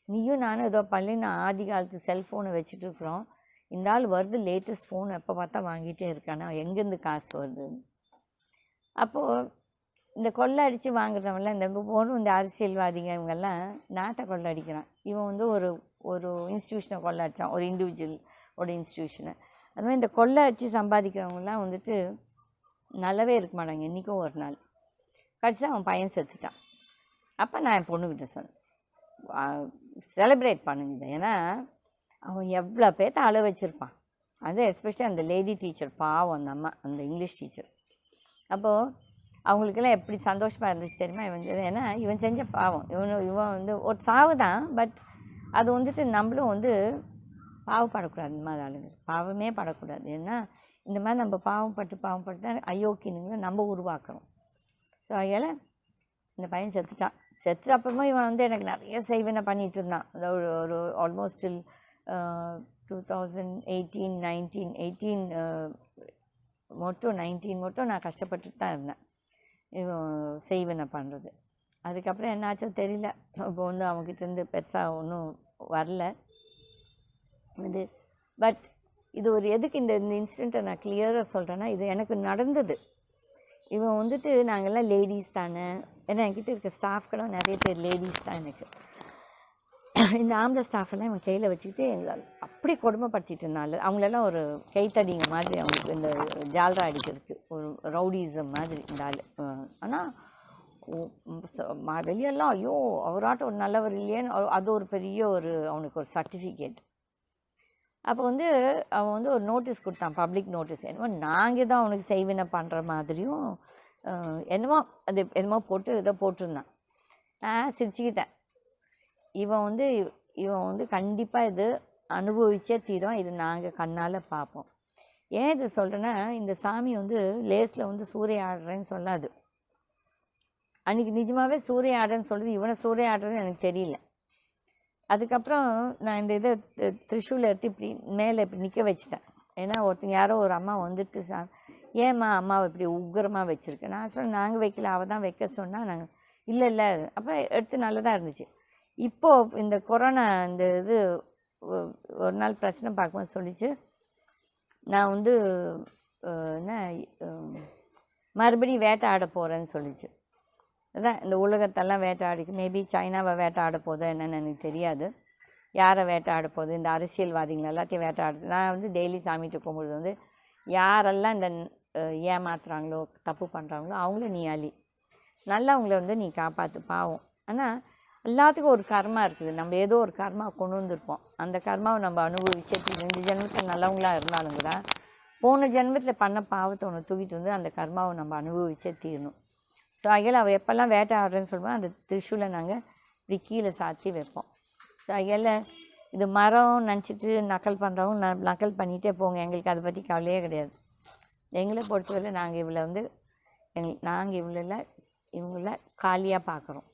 நீயும் நானும் ஏதோ பள்ளின்னு ஆதி காலத்து செல்ஃபோனை வச்சுட்டு இருக்கிறோம், இந்த ஆள் வருது லேட்டஸ்ட் ஃபோன் எப்போ பார்த்தா வாங்கிட்டே இருக்கானா, எங்கேருந்து காசு வருது. அப்போது இந்த கொள்ளை அடித்து வாங்குறவங்களாம் இந்த போனும் இந்த அரசியல்வாதிங்க இவங்கெல்லாம் நாட்டை கொள்ளை அடிக்கிறான். இவன் வந்து ஒரு இன்ஸ்டியூஷனை கொள்ளை அடித்தான், ஒரு இண்டிவிஜுவல் ஒரு இன்ஸ்டியூஷனை. அது மாதிரி இந்த கொள்ளை அடித்து சம்பாதிக்கிறவங்களாம் வந்துட்டு நல்லாவே இருக்க மாட்டாங்க. என்றைக்கும் ஒரு நாள் கடைசியில் அவன் பையன் செத்துட்டான். அப்போ நான் என் பொண்ணுக்கிட்ட சொன்னேன், செலிப்ரேட் பண்ணுங்க, ஏன்னா அவன் எவ்வளோ பேர்த்த அழ வச்சுருப்பான். அது எஸ்பெஷலி அந்த லேடி டீச்சர், பாவம் அந்த அம்மா, அந்த இங்கிலீஷ் டீச்சர். அப்போது அவங்களுக்கெல்லாம் எப்படி சந்தோஷமாக இருந்துச்சு தெரியுமா, ஏன்னா இவன் செஞ்ச பாவம், இவன் வந்து ஒரு சாவு தான், பட் அது வந்துட்டு நம்மளும் வந்து பாவப்படக்கூடாது. இந்த மாதிரி ஆளுங்க பாவமே படக்கூடாது. ஏன்னா இந்த மாதிரி நம்ம பாவப்பட்டு தான் அயோக்கியனுங்களை நம்ம உருவாக்குறோம். ஸோ அதில் இந்த பையன் செத்துட்டான். செத்து அப்புறமா இவன் வந்து எனக்கு நிறைய செய்வனை பண்ணிகிட்டு இருந்தான். அதாவது ஒரு ஆல்மோஸ்ட் 2018, 19, 18 மட்டும் 19 மட்டும் நான் கஷ்டப்பட்டுட்டு தான் இருந்தேன் இவன் செய்வனை பண்ணுறது. அதுக்கப்புறம் என்னாச்சோ தெரியல, இப்போ வந்து அவங்ககிட்டேருந்து பெருசாக ஒன்றும் வரல இது. பட் இது ஒரு எதுக்கு இந்த இன்சிடெண்ட்டை நான் கிளியராக சொல்கிறேன்னா, இது எனக்கு நடந்தது. இவன் வந்துட்டு நாங்கள்லாம் லேடிஸ் தானே, ஏன்னா என்கிட்ட இருக்க ஸ்டாஃப்களும் நிறைய பேர் லேடிஸ் தான். எனக்கு இந்த ஆம்பளை ஸ்டாஃபெல்லாம் இவன் கையில் வச்சுக்கிட்டு எங்களை அப்படி கொடுமைப்படுத்திட்டு இருந்தாள். அவங்களெல்லாம் ஒரு கைத்தடிங்க மாதிரி, அவங்களுக்கு இந்த ஜால்ரா அடிக்கிறதுக்கு ஒரு ரவுடிசம் மாதிரி இந்த ஆள். ஆனால் வெளியெல்லாம் ஐயோ அவராட்டம் ஒரு நல்லவர் இல்லையேன்னு அது ஒரு பெரிய அவனுக்கு ஒரு சர்டிஃபிகேட். அப்போ வந்து அவன் வந்து ஒரு நோட்டீஸ் கொடுத்தான், பப்ளிக் நோட்டீஸ். என்னமோ நாங்கள் தான் அவனுக்கு செய்வினை பண்ணுற மாதிரியும் என்னமோ அது என்னமோ போட்டு ஏதோ போட்டிருந்தான். நான் சிரிச்சுக்கிட்டேன். இவன் வந்து கண்டிப்பாக இது அனுபவிச்சே தீரும், இது நாங்கள் கண்ணால் பார்ப்போம். ஏன் இது சொல்கிறேன்னா, இந்த சாமி வந்து லேஸில் வந்து சூறையாடுறேன்னு சொல்லாது. அன்றைக்கி நிஜமாகவே சூறையாடுறேன்னு சொல்லுது, இவனை சூறையாடுறதுன்னு எனக்கு தெரியல. அதுக்கப்புறம் நான் இந்த இதை திரிசூலை எடுத்து இப்படி மேலே இப்படி நிற்க வச்சிட்டேன். ஏன்னா ஒருத்தங்க யாரோ ஒரு அம்மா வந்துட்டு ஏம்மா அம்மாவை இப்படி உக்கிரமாக வச்சுருக்கேன். நான் சொன்னேன் நாங்கள் வைக்கல, அவள் தான் வைக்க சொன்னால் நாங்கள் இல்லை. அப்புறம் எடுத்து நல்லதாக இருந்துச்சு. இப்போது இந்த கொரோனா இந்த இது ஒரு நாள் பிரச்சனை பார்க்கும்போது சொல்லிச்சு, நான் வந்து என்ன மறுபடியும் வேட்டையாட போகிறேன்னு சொல்லிச்சு. அதான் இந்த உலகத்தெல்லாம் வேட்டையாடிக்கு மேபி சைனாவை வேட்டையாட போதோ என்னென்னு எனக்கு தெரியாது. யாரை வேட்டையாட போகுது, இந்த அரசியல்வாதிகள் எல்லாத்தையும் வேட்டையாடுது. நான் வந்து டெய்லி சாமிகிட்ட கும்பிடுறது வந்து யாரெல்லாம் இந்த ஏமாத்துறாங்களோ தப்பு பண்ணுறாங்களோ அவங்கள நீ அழி, நல்லவங்கள வந்து நீ காப்பாற்று, பாவம். ஆனால் எல்லாத்துக்கும் ஒரு கர்மா இருக்குது. நம்ம ஏதோ ஒரு கர்மா கொண்டு வந்திருப்போம். அந்த கர்மாவை நம்ம அனுபவிச்சு இந்த ஜென்மத்தில் நல்லவங்களாக இருந்தாலும் கூட போன ஜென்மத்தில் பண்ண பாவத்தை ஒன்று தூக்கிட்டு வந்து அந்த கர்மாவை நம்ம அனுபவிச்சே தீரணும். ஸோ அதில் அவள் எப்போல்லாம் வேட்டையாடுறேன்னு சொல்லுவோம், அந்த திரிசூலை நாங்கள் இப்படி கீழே சாத்தி வைப்போம். ஸோ அதில் இது மரம் நினச்சிட்டு நக்கல் பண்ணுறவங்க நக்கல் பண்ணிகிட்டே போங்க, எங்களுக்கு அதை பற்றி கவலையே கிடையாது. எங்களை பொறுத்தவரை நாங்கள் இவளை வந்து நாங்கள் இவங்கள காலியாக பார்க்குறோம்.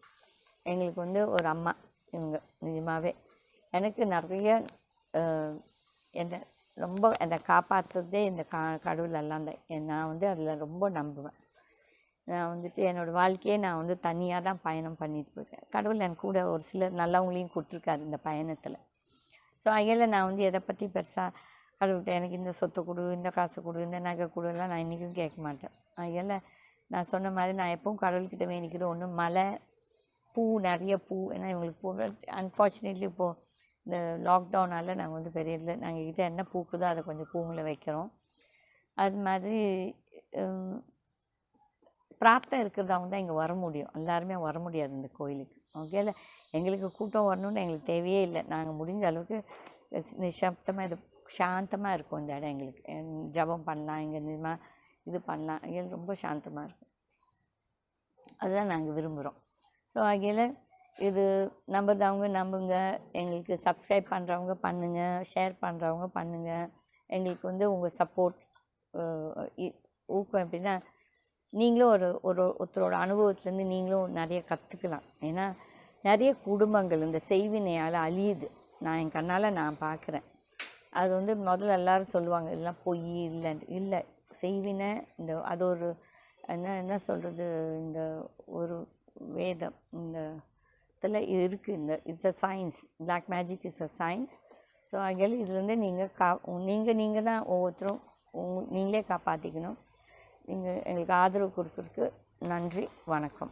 எங்களுக்கு வந்து ஒரு அம்மா இவங்க. நிஜமாகவே எனக்கு நிறைய என்னை காப்பாற்றுறதே இந்த கடவுள் எல்லாம் தான். நான் வந்து அதில் ரொம்ப நம்புவேன். நான் வந்துட்டு என்னோடய வாழ்க்கையே நான் வந்து தனியாக தான் பயணம் பண்ணிட்டு போயிருக்கேன். கடவுள் என் கூட ஒரு சிலர் நல்லவங்களையும் கொடுத்துருக்காரு இந்த பயணத்தில். ஸோ அதில் நான் வந்து எதை பற்றி பெருசாக கடவுள்கிட்ட எனக்கு இந்த சொத்தை கொடு, இந்த காசை கொடு, இந்த நகை கொடுலாம் நான் இன்றைக்கும் கேட்க மாட்டேன். அதில் நான் சொன்ன மாதிரி நான் எப்பவும் கடவுள்கிட்ட வேண்டிக்கிற ஒன்று மலை, பூ, நிறைய பூ. ஏன்னா இவங்களுக்கு பூ அன்ஃபார்ச்சுனேட்லி இப்போது இந்த லாக்டவுனால் நாங்கள் வந்து பெரிய இல்லை, நாங்கள் கிட்டே என்ன பூக்குதோ அதை கொஞ்சம் பூங்களை வைக்கிறோம். அது மாதிரி பிராப்தம் இருக்கிறதவங்க தான் இங்கே வர முடியும். எல்லாருமே வர முடியாது இந்த கோயிலுக்கு. ஓகேல எங்களுக்கு கூட்டம் வரணுன்னு எங்களுக்கு தேவையே இல்லை. நாங்கள் முடிஞ்ச அளவுக்கு நிசப்தமாக இது சாந்தமாக இருக்கும் இந்த இடம். எங்களுக்கு ஜபம் பண்ணலாம், இங்கே நிஜமாக இது பண்ணலாம், எங்களுக்கு ரொம்ப சாந்தமாக இருக்கும். அதுதான் நாங்கள் விரும்புகிறோம். ஸோ ஆகையில் இது நம்புறவங்க நம்புங்க, எங்களுக்கு சப்ஸ்கிரைப் பண்ணுறவங்க பண்ணுங்கள், ஷேர் பண்ணுறவங்க பண்ணுங்கள். எங்களுக்கு வந்து உங்கள் சப்போர்ட் ஊக்கம். எப்படின்னா நீங்களும் ஒருத்தரோட அனுபவத்துலேருந்து நீங்களும் நிறைய கற்றுக்கலாம். ஏன்னா நிறைய குடும்பங்கள் இந்த செய்வினையால் அழியுது. நான் என் கண்ணால் நான் பார்க்குறேன். அது வந்து முதல்ல எல்லோரும் சொல்லுவாங்க இதெல்லாம் பொய் இல்லை செய்வினை. இந்த அது ஒரு என்ன சொல்கிறது, இந்த ஒரு வேதம் இந்த இதில் இருக்குது. இந்த it's a science. Black magic is a science. So ஆகையால் இதுலேருந்து நீங்கள் தான் ஒவ்வொருத்தரும் நீங்களே காப்பாற்றிக்கணும். நீங்கள் எங்களுக்கு ஆதரவு கொடுக்குறதுக்கு நன்றி, வணக்கம்.